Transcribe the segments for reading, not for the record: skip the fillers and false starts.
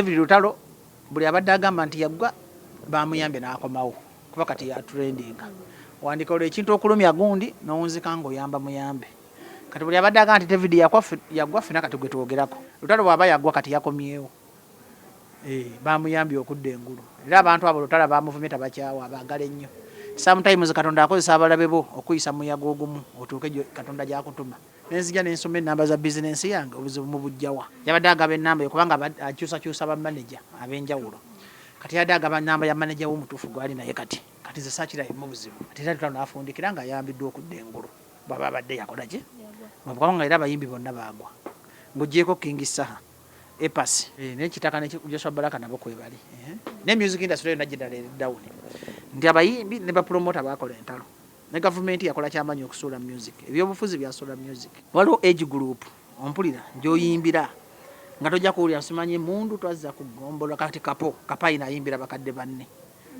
David Lutalo buli abadde agamba nti yaggwa bamuyambye n'akomawo kuba kati ya trendinga. Wandikola ekintu okulumya gundi n'owunzika ng'oyamba muyambe. Kati buli abadde agamba nti David yaggwa ffena kati gwe twogerako. Lutalo bw'aba yaggwa kati yakomyewo. Bamuyambye okudda engulu. Era abantu abo Lutalo bamuvumye tabakyawa abaagala ennyo. Sometimes Katonda akozesa abalabe bo okuyisa muyaga ogumu otuuke Katonda gy'akutuma. Nenzija n'ensoma ennamba za bizinensi yange obuzibu mu bujjawa. Yabadde agaba ennamba kubanga akyusakyusa bamaneja ab'enjawulo. Kati yabadde agaba ennamba ya maneja w'omutuufu gwali naye kati nze saakiramu buzibu. Kati era Lutalo n'afundikira nga ayambiddwa okudda engulu. Bw'aba abadde yakola ki? Kubanga era abayimbi bonna baagwa. Ng'oggyeko King Saha, Epasi, n'ekitaka ne Joshua Baraka nabo kwebali. Ne music industry yonna gy'eddala eri down. Nti abayimbi ne bapromota baakola entalo. Ne gavumenti yakola ky'amanyi okusuula music. Ebyobufuzi byasuula music. Waliwo age group ompulira gy'oyimbira nga tojja kuwulira simanyi mundu twazza kugombola kati kapo kapayina ayimbira bakadde banne.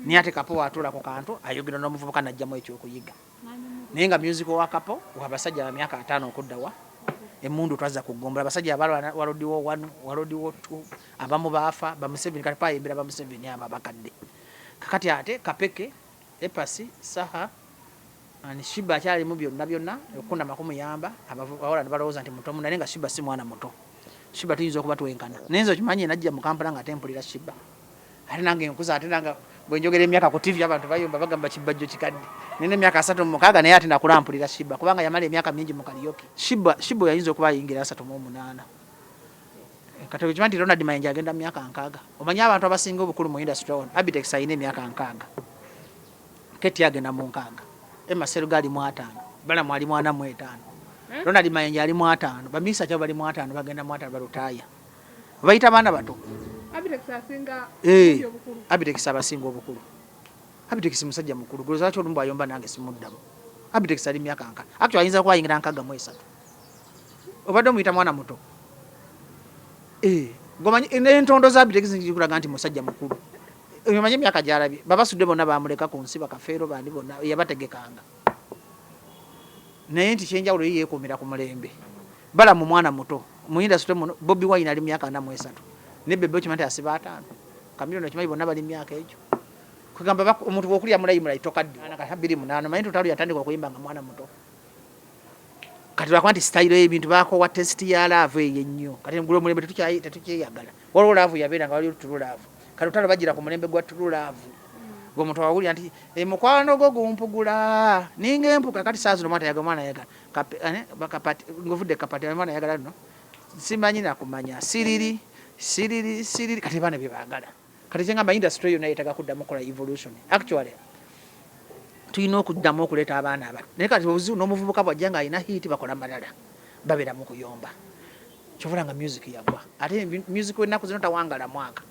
Naye ate kapo waatuula ku kantu ayogera n'omuvubuka n'ajjamu ekyokuyiga. Naye nga music wa kapo wa basajja ba myaka 5 okuddawa emundu twazza kugombola abasajja abalwa walodiwo 1 walodiwo 2 abamu baafa bamuseveni kati payimbira bamuseveni aba bakadde. Kakati ate kapeke Epasi Saha ani Shiba akyali mu byonna okunda makumuyamba abawala balowooza nti muto munane nga Shiba si mwana muto. Shiba tuyinza okuba twenkana. Nenzo kimanyi najja mu Kampala nga tempulira Shiba. Ate nange nkuza ate nanga bwe njogera emyaka ku TV abantu bayomba bagamba kibajjo kikadde. Nene emyaka 36 naye ate nakulampulira Shiba kubanga yamala emyaka mingi mu karaoke. Shiba yayinza okuba ayingira 38. Kati okimanyi Ronald Mayanja agenda myaka 6. Omanyi abantu abasinga obukulu mu industry on Abitex ayina emyaka 6. Keti agenda mu 6. Emma Serugali mu 5. Bala mwali mwana mu 5. Ronald Mayanja ali mu 5. Bamisa kyo bali mu 5 bagenda mu 5 balutaya. Bayita baana bato. Abitex asinga obukulu. Abitex abasinga obukulu. Abitex musajja mukulu. Gwe zacho olumba ayomba nange simuddamu. Abitex ali myaka 6. Actually ayinza kwa yingira 6 mu 3. Obadde muyita mwana muto. Gomanyi entondo za Abitex zikulaga nti musajja mukulu. Omanyi myaka gyalabye. Babasudde bonna bamuleka ku nsi bakafeero bandi bonna yabategekanga. Naye nti kyenjawulo yeekuumira ku mulembe. Bala mu mwana muto. Mu industry muno Bobby Wine ali myaka 43. Ne Bebe okimanyi asiba 5. Kamiliyoni okimanyi bonna bali myaka egyo. Kugamba omuntu okulya mulayi tokadde. Ana 28 manyi Lutalo yatandika okuyimba nga mwana muto. Kati bakwanti style y'ebintu bako wa test ya love yenyo. Kati ngulo mulembe tetukyeyagala. Waliwo love yabeera nga waliwo true love. Kati Lutalo bagira ku mulembe gwa true love. Gwe muntu awulira nti mukwano go gumpugula ninga empuka kati saazi nomwana yaga mwana yaga bakapati ngofudde kapati mwana yaga no simanyi na kumanya siriri kati bana bibagala kati kyangamba industry yonna yetaga kuddamu kola evolution actually tuyina okuddamu okuleta abaana aba naye kati obuzibu n'omuvubuka bwajja nga alina hit bakola malala babeera mu kuyomba kyovula nga music yagwa ate music w'ennaku zino tawangala mwaka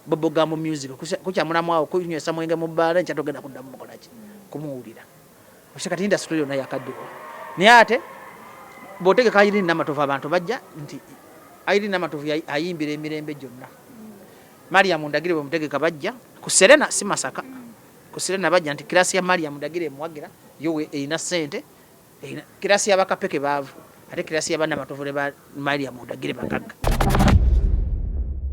Bobogambo music kukyamula mwawo kunywesa mwenge mu bbala nkyatogenda kuddamu mukola ki kumuwulira oshakati industry yonna yakaddewo naye ate bw'otegeka Irene Namatovu abantu bajja nti Irene Namatovu ayimbira emirembe gyonna Mariam Ndagire bwe mutegeka bajja ku Serena si Masaka ku Serena bajja nti kirasi ya Mariam Ndagire muwagira yowe erina ssente kirasi y'abakapeke baavu ate kirasi y'Abannamatovu ne Mariam Ndagire bakagga